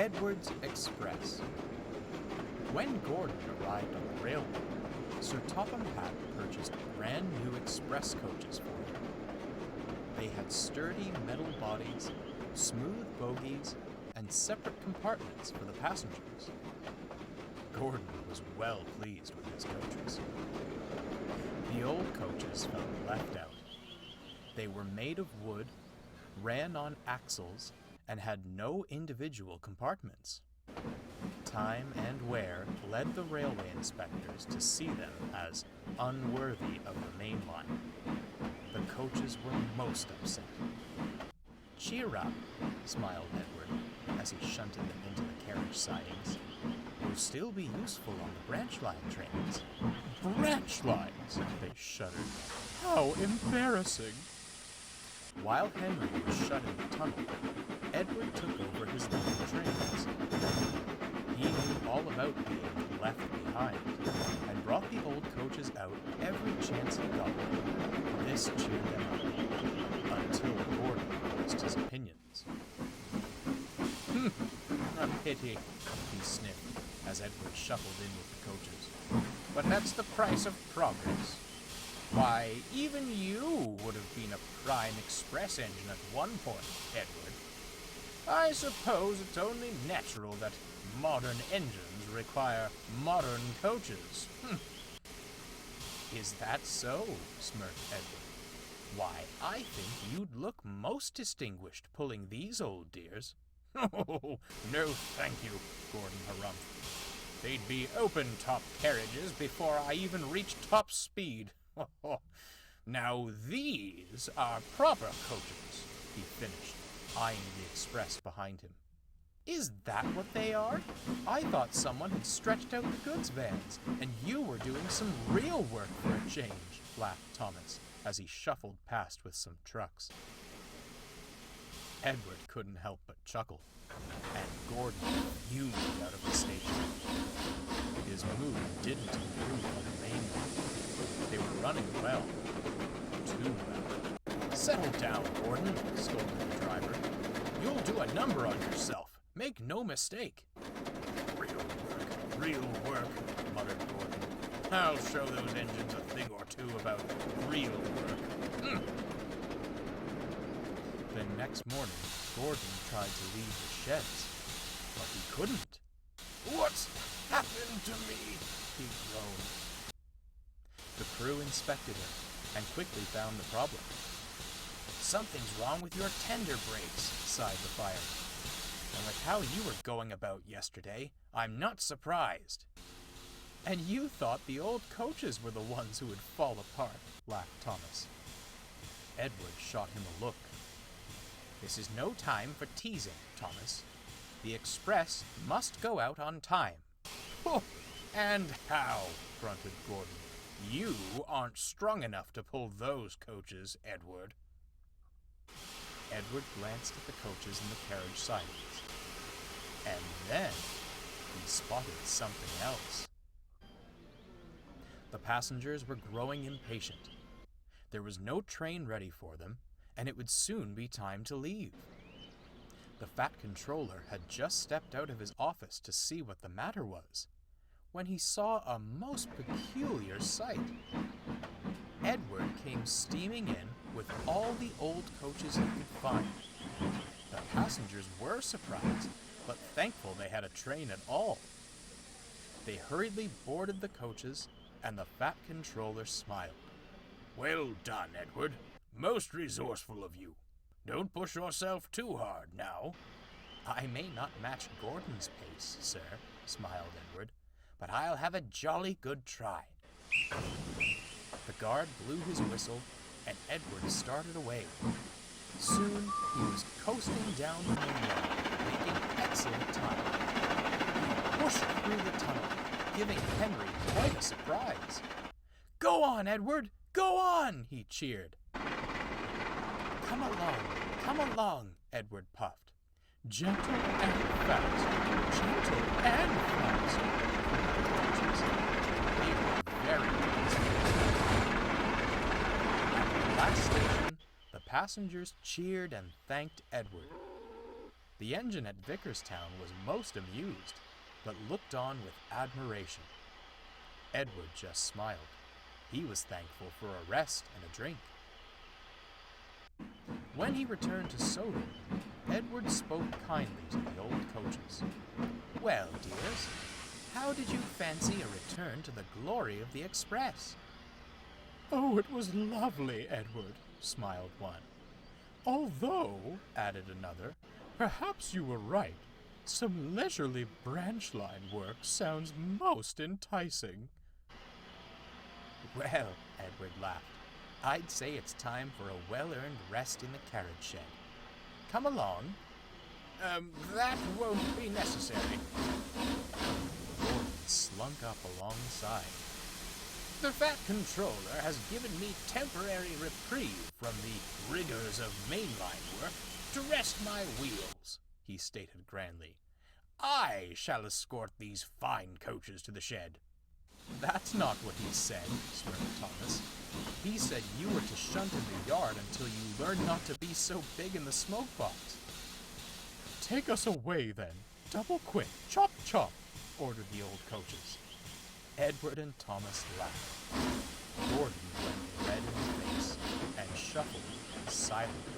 Edward's Express. When Gordon arrived on the railway, Sir Topham Hatt purchased brand new express coaches for him. They had sturdy metal bodies, smooth bogies, and separate compartments for the passengers. Gordon was well pleased with his coaches. The old coaches felt left out. They were made of wood, ran on axles, and had no individual compartments. Time and wear led the railway inspectors to see them as unworthy of the main line. The coaches were most upset. "Cheer up," smiled Edward as he shunted them into the carriage sidings. "Will still be useful on the branch line trains." "Branch lines!" they shuddered. "How embarrassing!" While Henry was shut in the tunnel, Edward took over his local trains. He knew all about being left behind and brought the old coaches out every chance he got. This cheered them up, until Gordon voiced his opinions. "A pity," he sniffed as Edward shuffled in with the coaches. "But that's the price of progress. Why, even you would have been a prime express engine at one point, Edward. I suppose it's only natural that modern engines require modern coaches." "Is that so?" smirked Edward. "Why, I think you'd look most distinguished pulling these old dears." "Oh, no thank you," Gordon harumphed. "They'd be open-top carriages before I even reached top speed. Now these are proper coaches," he finished, eyeing the express behind him. "Is that what they are? I thought someone had stretched out the goods vans, and you were doing some real work for a change," laughed Thomas, as he shuffled past with some trucks. Edward couldn't help but chuckle, and Gordon fumed out of the station. His mood didn't improve on the main line. They were running well. Too well. "Settle down, Gordon," scolded the driver. "You'll do a number on yourself. Make no mistake." Real work, muttered Gordon. "I'll show those engines a thing or two about real work." The next morning, Gordon tried to leave the sheds, but he couldn't. "What's happened to me?" he groaned. The crew inspected him and quickly found the problem. "Something's wrong with your tender brakes," sighed the fireman. "And with how you were going about yesterday, I'm not surprised." "And you thought the old coaches were the ones who would fall apart," laughed Thomas. Edward shot him a look. "This is no time for teasing, Thomas. The express must go out on time." "And how?" grunted Gordon. "You aren't strong enough to pull those coaches, Edward." Edward glanced at the coaches in the carriage sidings, and then he spotted something else. The passengers were growing impatient. There was no train ready for them, and it would soon be time to leave. The fat controller had just stepped out of his office to see what the matter was, when he saw a most peculiar sight. Edward came steaming in with all the old coaches he could find. The passengers were surprised, but thankful they had a train at all. They hurriedly boarded the coaches, and the fat controller smiled. "Well done, Edward. Most resourceful of you. Don't push yourself too hard now." "I may not match Gordon's pace, sir," smiled Edward, "but I'll have a jolly good try." The guard blew his whistle, and Edward started away. Soon he was coasting down the main line, making excellent time. He pushed through the tunnel, giving Henry quite a surprise. "Go on, Edward! Go on!" he cheered. Come along," Edward puffed. "Gentle and fast, gentle and fast." They were very pleased. At the last station, the passengers cheered and thanked Edward. The engine at Vickerstown was most amused, but looked on with admiration. Edward just smiled. He was thankful for a rest and a drink. When he returned to Soden, Edward spoke kindly to the old coaches. "Well, dears, how did you fancy a return to the glory of the Express?" "Oh, it was lovely, Edward," smiled one. "Although," added another, "perhaps you were right. Some leisurely branch line work sounds most enticing." "Well," Edward laughed, "I'd say it's time for a well-earned rest in the carriage shed. Come along." That won't be necessary." Gordon slunk up alongside. "The Fat Controller has given me temporary reprieve from the rigors of mainline work to rest my wheels," he stated grandly. "I shall escort these fine coaches to the shed." "That's not what he said," smirked Thomas. "He said you were to shunt in the yard until you learned not to be so big in the smoke box." "Take us away, then. Double quick. Chop, chop," ordered the old coaches. Edward and Thomas laughed. Gordon went red in the face and shuffled silently.